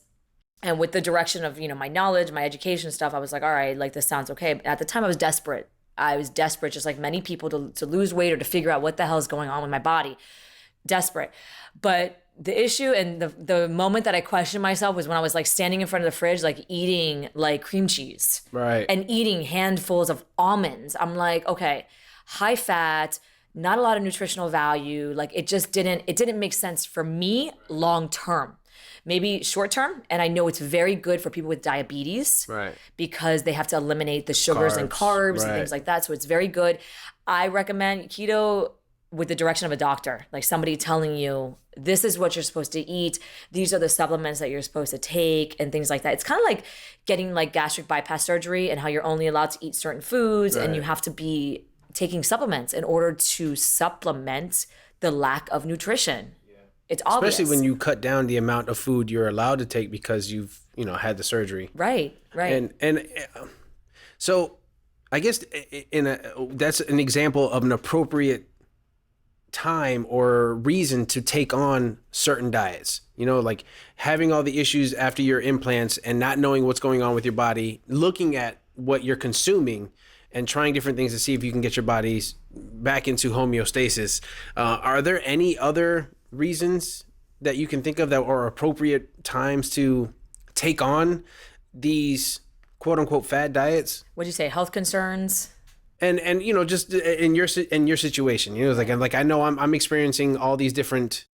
And with the direction of, my knowledge, my education stuff, I was like, all right, like this sounds okay. But at the time I was desperate, just like many people, to lose weight or to figure out what the hell is going on with my body. Desperate. But the issue and the moment that I questioned myself was when I was like standing in front of the fridge, like eating like cream cheese. Right. And eating handfuls of almonds. I'm like, okay, high fat, not a lot of nutritional value. Like it didn't make sense for me long term. Maybe short term, and I know it's very good for people with diabetes, right? Because they have to eliminate the sugars and carbs and things like that. So it's very good. I recommend keto with the direction of a doctor, like somebody telling you this is what you're supposed to eat, these are the supplements that you're supposed to take, and things like that. It's kind of like getting like gastric bypass surgery and how you're only allowed to eat certain foods, and you have to be taking supplements in order to supplement the lack of nutrition. It's obvious. Especially when you cut down the amount of food you're allowed to take because you've, had the surgery. Right. And so I guess that's an example of an appropriate time or reason to take on certain diets. You know, like having all the issues after your implants and not knowing what's going on with your body, looking at what you're consuming and trying different things to see if you can get your bodies back into homeostasis. Are there any other reasons that you can think of that are appropriate times to take on these quote unquote fad diets? What'd you say? Health concerns? And you know, just in your situation, you know, it's like I know I'm experiencing all these different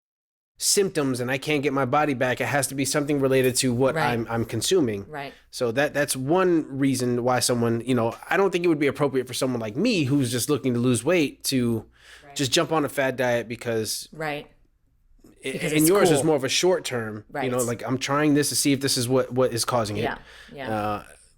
symptoms and I can't get my body back. It has to be something related to what I'm consuming. Right. So that's one reason why someone, you know, I don't think it would be appropriate for someone like me who's just looking to lose weight to just jump on a fad diet because and yours is more of a short term, you know, like I'm trying this to see if this is what is causing it.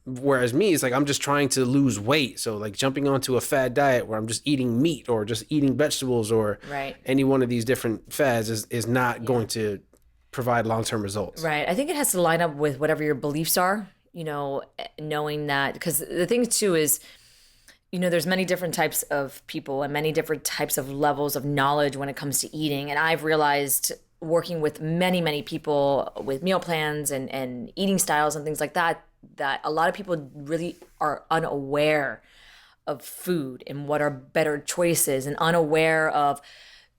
Whereas me, it's like I'm just trying to lose weight. So like jumping onto a fad diet where I'm just eating meat or just eating vegetables or any one of these different fads is not going to provide long-term results. Right. I think it has to line up with whatever your beliefs are, you know, knowing that, because the thing too is, you know, there's many different types of people and many different types of levels of knowledge when it comes to eating. And I've realized working with many, many people with meal plans and eating styles and things like that, that a lot of people really are unaware of food and what are better choices and unaware of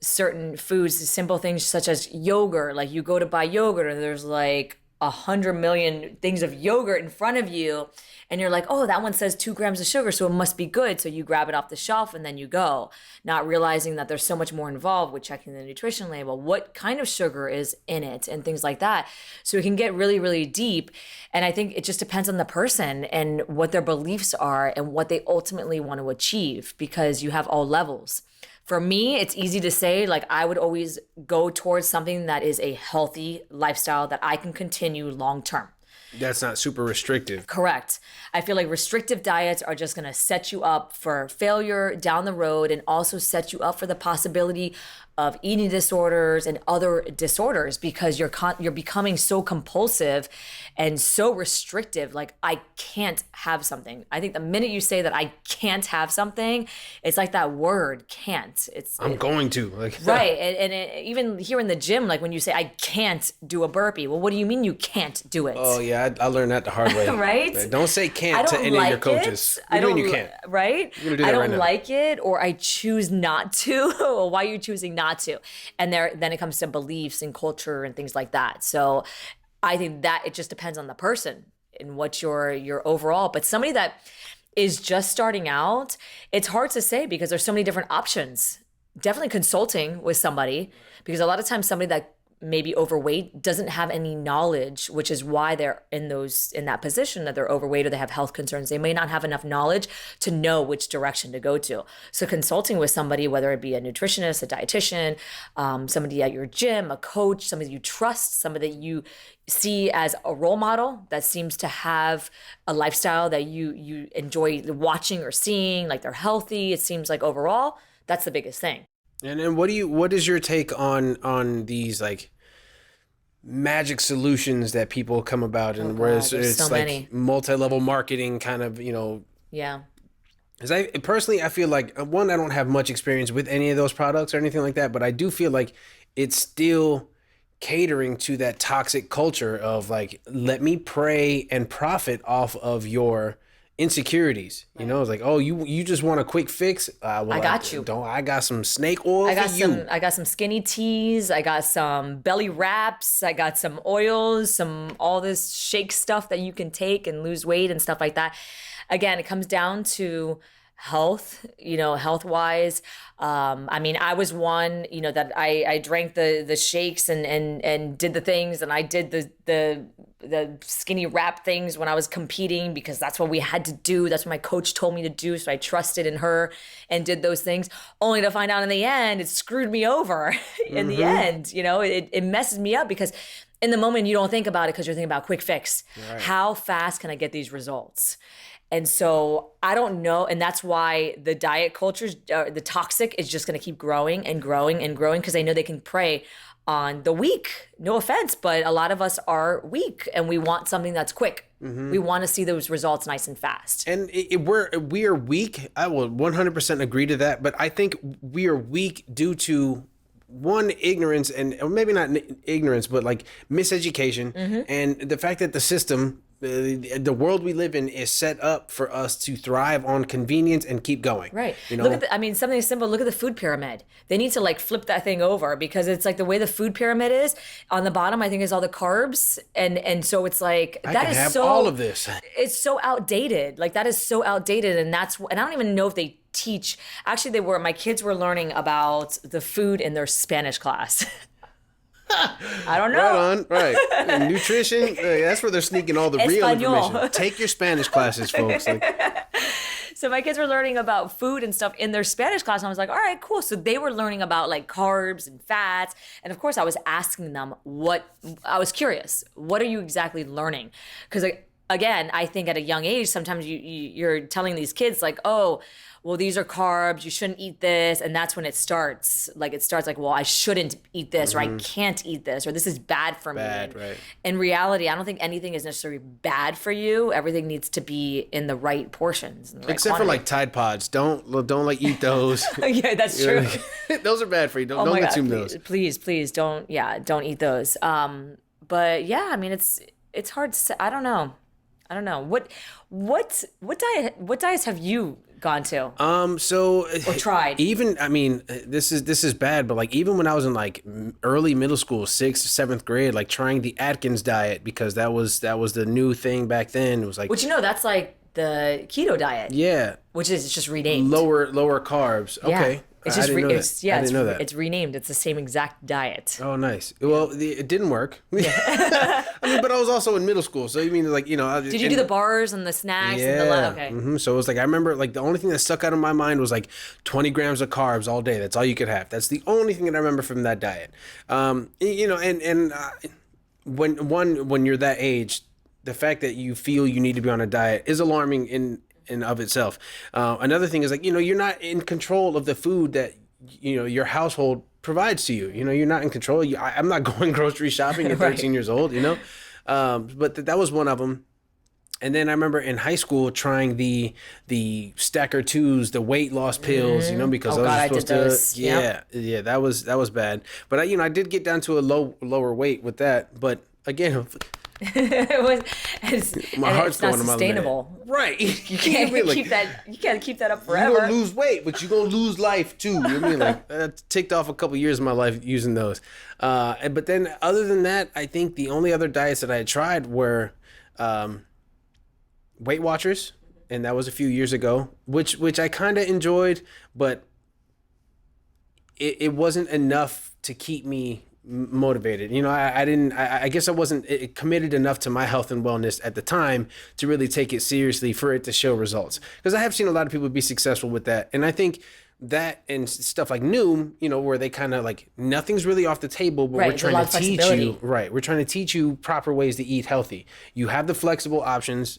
certain foods, simple things such as yogurt. Like you go to buy yogurt and there's like 100 million things of yogurt in front of you. And you're like, oh, that one says 2 grams of sugar, so it must be good. So you grab it off the shelf and then you go, not realizing that there's so much more involved with checking the nutrition label, what kind of sugar is in it and things like that. So it can get really, really deep. And I think it just depends on the person and what their beliefs are and what they ultimately want to achieve, because you have all levels. For me, it's easy to say, like, I would always go towards something that is a healthy lifestyle that I can continue long term. That's not super restrictive. Correct. I feel like restrictive diets are just going to set you up for failure down the road and also set you up for the possibility of eating disorders and other disorders, because you're becoming so compulsive and so restrictive. Like, I can't have something. I think the minute you say that I can't have something, it's like that word can't. I'm going to. Like, right. And even here in the gym, like when you say I can't do a burpee, well, what do you mean you can't do it? Oh yeah, I learned that the hard way. Right? Don't say can't to any of your coaches. I don't. You can't. Right? I don't like it, or I choose not to. Or why are you choosing not to? And then it comes to beliefs and culture and things like that. So I think that it just depends on the person and what your overall. But somebody that is just starting out, it's hard to say because there's so many different options. Definitely consulting with somebody, because a lot of times somebody that maybe overweight doesn't have any knowledge, which is why they're in that position, that they're overweight or they have health concerns. They may not have enough knowledge to know which direction to go to. So consulting with somebody, whether it be a nutritionist, a dietitian, somebody at your gym, a coach, somebody you trust, somebody that you see as a role model that seems to have a lifestyle that you enjoy watching or seeing, like they're healthy, it seems like overall, that's the biggest thing. And then what is your take on these like magic solutions that people come about, and where it's so like many multi-level marketing kind of, you know? Yeah. Because I feel like, one, I don't have much experience with any of those products or anything like that, but I do feel like it's still catering to that toxic culture of like, let me prey and profit off of your insecurities. You know, it's like, oh, you just want a quick fix. Well, I got you. I got some snake oil. I got some skinny teas. I got some belly wraps. I got some oils, all this shake stuff that you can take and lose weight and stuff like that. Again, it comes down to health, health wise. I mean, I was one, that I drank the shakes and did the things, and I did the skinny wrap things when I was competing, because that's what we had to do. That's what my coach told me to do. So I trusted in her and did those things, only to find out in the end, it screwed me over in the end. It messes me up, because in the moment you don't think about it because you're thinking about quick fix. Right. How fast can I get these results? And so I don't know. And that's why the diet culture, the toxic, is just going to keep growing and growing and growing, because they know they can prey on the weak. No offense, but a lot of us are weak and we want something that's quick. We want to see those results nice and fast. And we are weak. I will 100% agree to that. But I think we are weak due to one, ignorance, and or maybe not ignorance, but like miseducation, and the fact that the system, the world we live in, is set up for us to thrive on convenience and keep going. Right. You know? Look at something simple. Look at the food pyramid. They need to like flip that thing over, because it's like the way the food pyramid is on the bottom, I think, is all the carbs. And so it's like, I can have all of this. It's so outdated. Like that is so outdated. And I don't even know if they teach. Actually, my kids were learning about the food in their Spanish class. I don't know. Right on, right. And nutrition, that's where they're sneaking all the real Espanol. information. Take your Spanish classes, folks. So my kids were learning about food and stuff in their Spanish class, and I was like, all right, cool. So they were learning about like carbs and fats. And of course, I was asking them I was curious. What are you exactly learning? Because again, I think at a young age, sometimes you're telling these kids like, oh, well, these are carbs, you shouldn't eat this. And that's when it starts. Like, well, I shouldn't eat this, or I can't eat this, or this is bad for me. Right. In reality, I don't think anything is necessarily bad for you. Everything needs to be in the right portions. Except for like Tide Pods. Don't like eat those. Yeah, that's true. Those are bad for you. Don't consume those. Please don't eat those. But yeah, I mean, it's hard to say. I don't know. What diets have you gone to? Or tried? Even, I mean, this is bad, but like even when I was in like early middle school, 6th, 7th grade, like trying the Atkins diet, because that was the new thing back then. It was like, which, that's like the keto diet. Yeah. Which is just renamed. Lower carbs. Yeah. Okay. It's just I didn't know that. It's renamed. It's the same exact diet. Oh, nice. Well, it didn't work. I mean, but I was also in middle school, so you mean like Did you do the bars and the snacks? Yeah. And okay. So it was like I remember like the only thing that stuck out of my mind was like 20 grams of carbs all day. That's all you could have. That's the only thing that I remember from that diet. When you're that age, the fact that you feel you need to be on a diet is alarming in of itself. Another thing is like, you're not in control of the food that, your household provides to you. You're not in control. I'm not going grocery shopping at 13 years old, but that was one of them. And then I remember in high school trying the Stacker 2s, the weight loss pills, because I was supposed to. Yeah, that was bad. But I did get down to a lower weight with that. But again, my heart's going to my sustainable. Right. You can't keep that. You can't keep that up forever. You're gonna lose weight, but you're gonna lose life too. You know what I mean? Like that ticked off a couple years of my life using those. But then other than that, I think the only other diets that I had tried were Weight Watchers, and that was a few years ago, which I kind of enjoyed, but it wasn't enough to keep me motivated. I guess I wasn't committed enough to my health and wellness at the time to really take it seriously for it to show results, because I have seen a lot of people be successful with that. And I think that and stuff like Noom, where they kind of like nothing's really off the table, but we're trying to teach you, we're trying to teach you proper ways to eat healthy. You have the flexible options.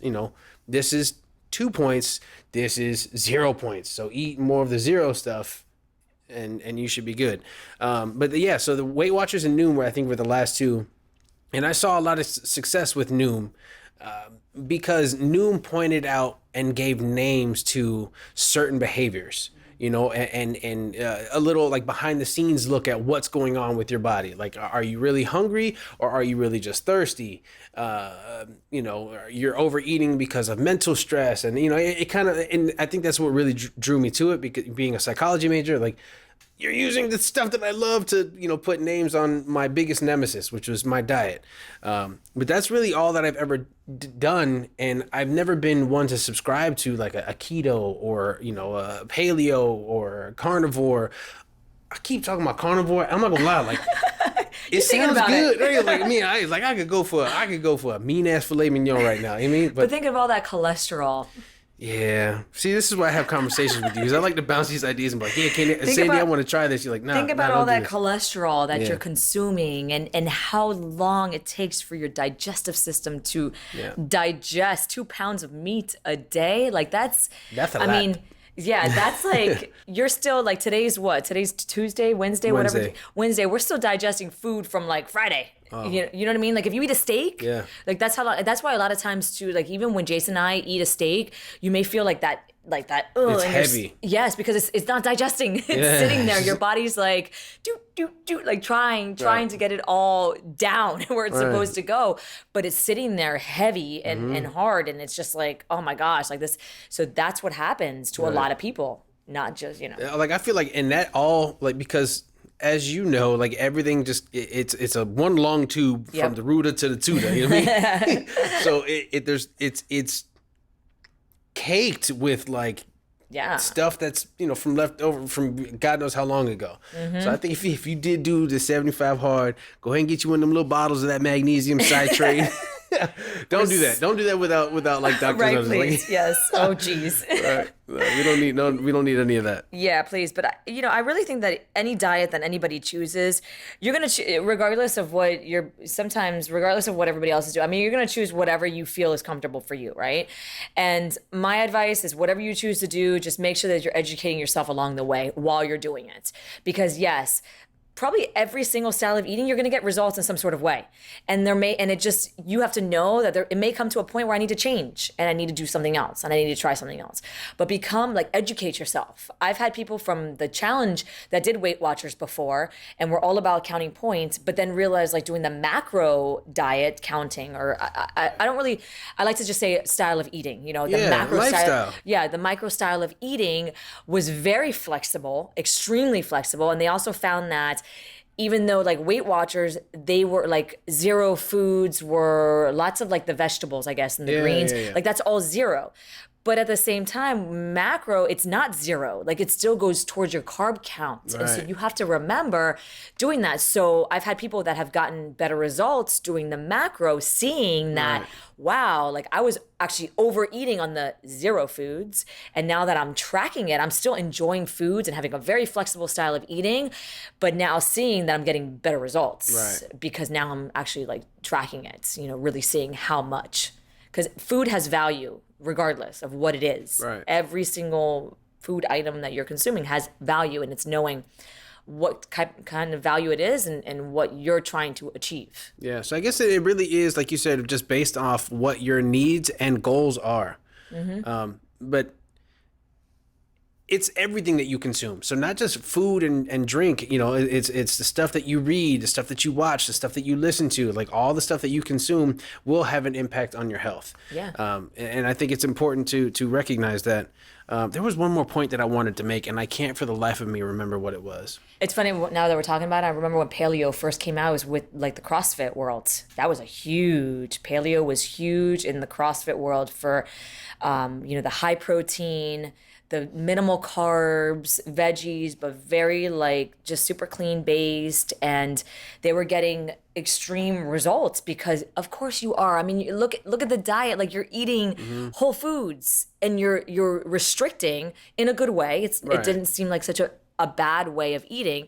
This is 2 points, this is 0 points, so eat more of the zero stuff and you should be good. So the Weight Watchers and Noom were the last two. And I saw a lot of success with Noom because Noom pointed out and gave names to certain behaviors, and a little like behind the scenes look at what's going on with your body. Like, are you really hungry or are you really just thirsty? You're overeating because of mental stress. And, it kind of, and I think that's what really drew me to it, because being a psychology major, like, you're using the stuff that I love to, put names on my biggest nemesis, which was my diet. But that's really all that I've ever done. And I've never been one to subscribe to like a keto or, a paleo or carnivore. I keep talking about carnivore. I'm not gonna lie, like it sounds good. Right? Like me, I could go for a mean ass filet mignon right now. You mean? But think of all that cholesterol. Yeah. See, this is why I have conversations with you, because I like to bounce these ideas and be like, yeah, Sadie, I want to try this. You're like, no. Think about all that cholesterol that you're consuming and how long it takes for your digestive system to digest 2 pounds of meat a day. Like that's a lot. Yeah, that's like you're still like today's what? Today's Tuesday, Wednesday, whatever. Wednesday. Wednesday. We're still digesting food from like Friday. You know what I mean? Like if you eat a steak, Yeah. like that's why a lot of times too, like even when Jason and I eat a steak, you may feel like that It's and heavy. Yes, because it's not digesting. It's sitting there. Your body's like do like trying to get it all down where it's supposed to go, but it's sitting there heavy and hard, and it's just like, oh my gosh, like this. So that's what happens to a lot of people, not just, Like I feel like in that all like because as you know, like everything just it's a one long tube from the rooter to the tutor. You know what I mean? So it's caked with like stuff that's from left over from God knows how long ago. So I think if you did do the 75 hard, go ahead and get you one of them little bottles of that magnesium citrate. Don't do that. Don't do that without like doctor's right, orders. please. Like, Yes. Oh, geez. right. We don't need any of that. Yeah, please. But I really think that any diet that anybody chooses, you're gonna regardless of what regardless of what everybody else is doing. I mean, you're gonna choose whatever you feel is comfortable for you, right? And my advice is whatever you choose to do, just make sure that you're educating yourself along the way while you're doing it, because yes, probably every single style of eating, you're going to get results in some sort of way. And you have to know that it may come to a point where I need to change and I need to do something else and I need to try something else. But educate yourself. I've had people from the challenge that did Weight Watchers before and were all about counting points, but then realized like doing the macro diet counting, or I like to just say style of eating, the macro lifestyle. style. The micro style of eating was very flexible, extremely flexible. And they also found that even though like Weight Watchers, they were like zero foods, were lots of like the vegetables, I guess, and the greens, like that's all zero. But at the same time, macro, it's not zero. Like it still goes towards your carb count. Right. And so you have to remember doing that. So I've had people that have gotten better results doing the macro, seeing that, wow, like I was actually overeating on the zero foods. And now that I'm tracking it, I'm still enjoying foods and having a very flexible style of eating, but now seeing that I'm getting better results. Right. Because now I'm actually like tracking it, really seeing how much. Because food has value regardless of what it is. Right. Every single food item that you're consuming has value, and it's knowing what kind of value it is and what you're trying to achieve. Yeah, so I guess it really is, like you said, just based off what your needs and goals are. But it's everything that you consume. So not just food and drink, it's the stuff that you read, the stuff that you watch, the stuff that you listen to, like all the stuff that you consume will have an impact on your health. Yeah. And I think it's important to recognize that. There was one more point that I wanted to make, and I can't for the life of me remember what it was. It's funny now that we're talking about it. I remember when paleo first came out, it was with like the CrossFit world. That was paleo was huge in the CrossFit world for, the high protein, the minimal carbs, veggies, but very like just super clean based. And they were getting extreme results because of course you are. I mean, you look at the diet, like you're eating whole foods and you're restricting in a good way. It didn't seem like such a bad way of eating,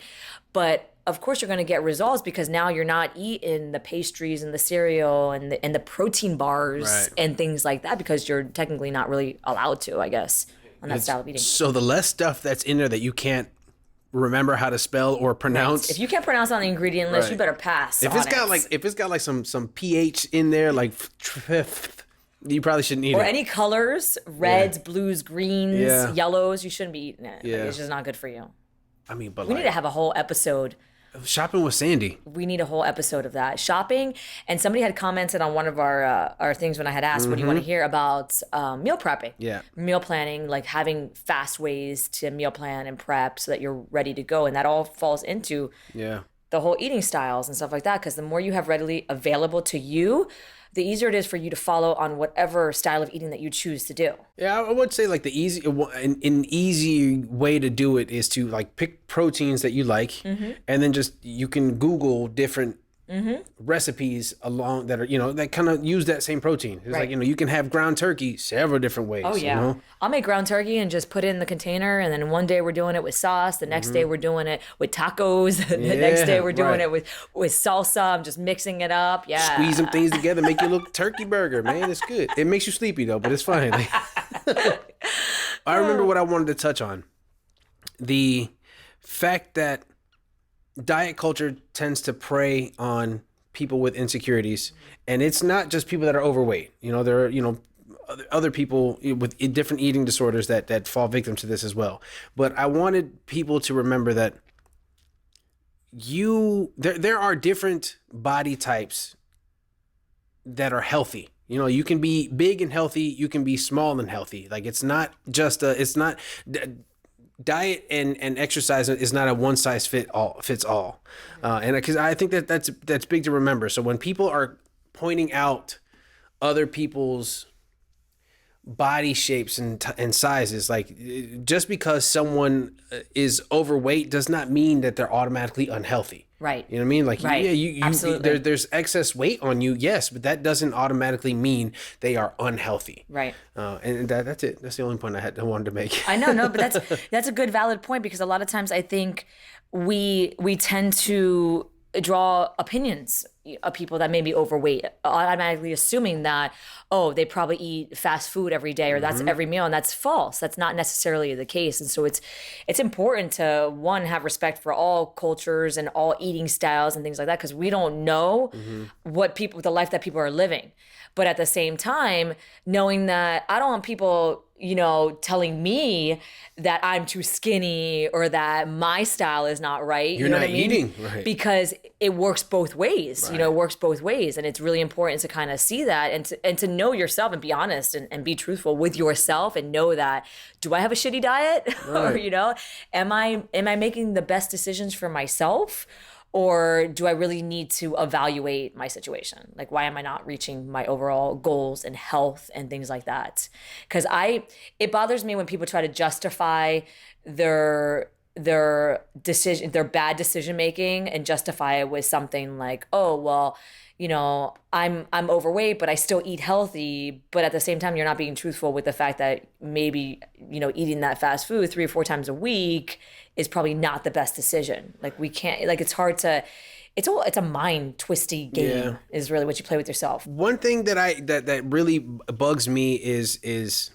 but of course you're going to get results because now you're not eating the pastries and the cereal and the protein bars and things like that because you're technically not really allowed to, I guess, on that style of eating. So the less stuff that's in there that you can't remember how to spell or pronounce. If you can't pronounce on the ingredient list, you better pass. If it's got like some pH in there, like you probably shouldn't eat it. Or any colors, reds, blues, greens, yellows, you shouldn't be eating it. Yeah. Like, it's just not good for you. I mean, but we need to have a whole episode. Shopping with Sandy. We need a whole episode of that. Shopping, and somebody had commented on one of our things when I had asked, what do you want to hear about meal prepping? Yeah. Meal planning, like having fast ways to meal plan and prep so that you're ready to go. And that all falls into the whole eating styles and stuff like that. Because the more you have readily available to you, the easier it is for you to follow on whatever style of eating that you choose to do. Yeah, I would say like an easy way to do it is to like pick proteins that you like, and then just you can Google different recipes along that are that kind of use that same protein. It's like you can have ground turkey several different ways. Oh yeah, I'll make ground turkey and just put it in the container, and then one day we're doing it with sauce, the next day we're doing it with tacos, the next day we're doing it with salsa. I'm just mixing it up. Yeah, squeeze some things together, make you a little turkey burger, man. It's good. It makes you sleepy though, but it's fine. All I remember what I wanted to touch on. The fact that diet culture tends to prey on people with insecurities, and it's not just people that are overweight. There are, other people with different eating disorders that fall victim to this as well. But I wanted people to remember that there are different body types that are healthy. You can be big and healthy, you can be small and healthy. Like it's not diet and exercise is not a one size fits all. And because I think that's big to remember. So when people are pointing out other people's body shapes and sizes, like just because someone is overweight does not mean that they're automatically unhealthy. Right. You know what I mean? Like, right. Yeah, you Absolutely. there's excess weight on you, yes, but that doesn't automatically mean they are unhealthy. Right. And that's it. That's the only point I wanted to make. I know, no, but that's a good valid point, because a lot of times I think we tend to draw opinions of people that may be overweight, automatically assuming that, oh, they probably eat fast food every day, or that's every meal, and that's false. That's not necessarily the case. And so it's important to, one, have respect for all cultures and all eating styles and things like that, because we don't know the life that people are living. But at the same time, knowing that I don't want people, telling me that I'm too skinny or that my style is not right. You're not eating right. Because it works both ways. Right. It works both ways. And it's really important to kind of see that and to know yourself and be honest and be truthful with yourself and know that, do I have a shitty diet? Right. Or, am I making the best decisions for myself? Or do I really need to evaluate my situation? Like, why am I not reaching my overall goals and health and things like that? Because it bothers me when people try to justify their bad decision making and justify it with something like, oh, well, I'm overweight, but I still eat healthy. But at the same time, you're not being truthful with the fact that maybe, eating that fast food 3 or 4 times a week is probably not the best decision. Like, we can't, like, it's hard to, it's a mind twisty game is really what you play with yourself. One thing that really bugs me is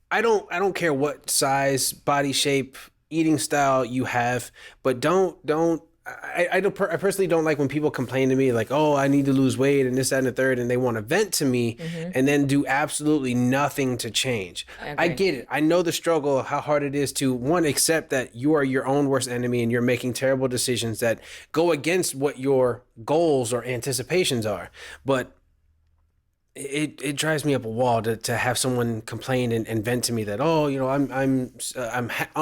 I don't care what size, body shape, eating style you have, but I personally don't like when people complain to me like, oh, I need to lose weight and this, that, and the third, and they want to vent to me and then do absolutely nothing to change. I get it. I know the struggle, how hard it is to, one, accept that you are your own worst enemy and you're making terrible decisions that go against what your goals or anticipations are. But it drives me up a wall to have someone complain and vent to me that, oh, I'm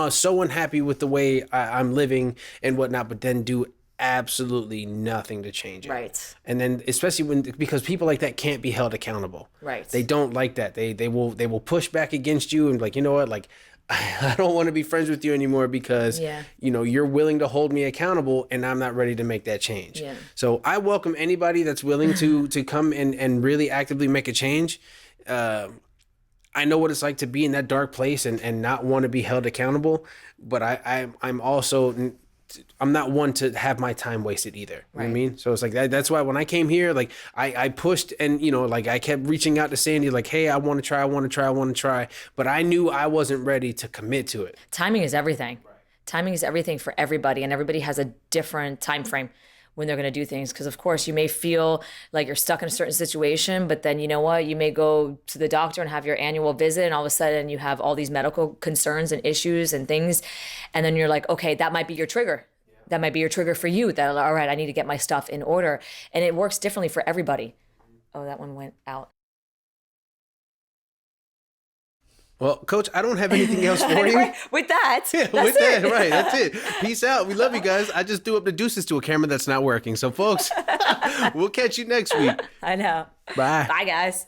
so unhappy with the way I'm living and whatnot, but then do absolutely nothing to change it. Right. And then especially because people like that can't be held accountable. Right. They don't like that. They will push back against you and like, you know what, like, I don't want to be friends with you anymore because, you're willing to hold me accountable and I'm not ready to make that change. Yeah. So I welcome anybody that's willing to come and really actively make a change. I know what it's like to be in that dark place and not want to be held accountable, but I'm also, I'm not one to have my time wasted either. You know what I mean? So it's like that's why when I came here, like I pushed and, like I kept reaching out to Sandy, like, hey, I want to try. But I knew I wasn't ready to commit to it. Timing is everything. Right. Timing is everything for everybody. And everybody has a different time frame when they're going to do things. Because of course you may feel like you're stuck in a certain situation, but then you know what? You may go to the doctor and have your annual visit and all of a sudden you have all these medical concerns and issues and things. And then you're like, okay, that might be your trigger. That might be your trigger for you. That, all right, I need to get my stuff in order. And it works differently for everybody. Oh, that one went out. Well, Coach, I don't have anything else for you. With that, yeah, with that, right? That's it. Peace out. We love you guys. I just threw up the deuces to a camera that's not working. So, folks, we'll catch you next week. I know. Bye. Bye, guys.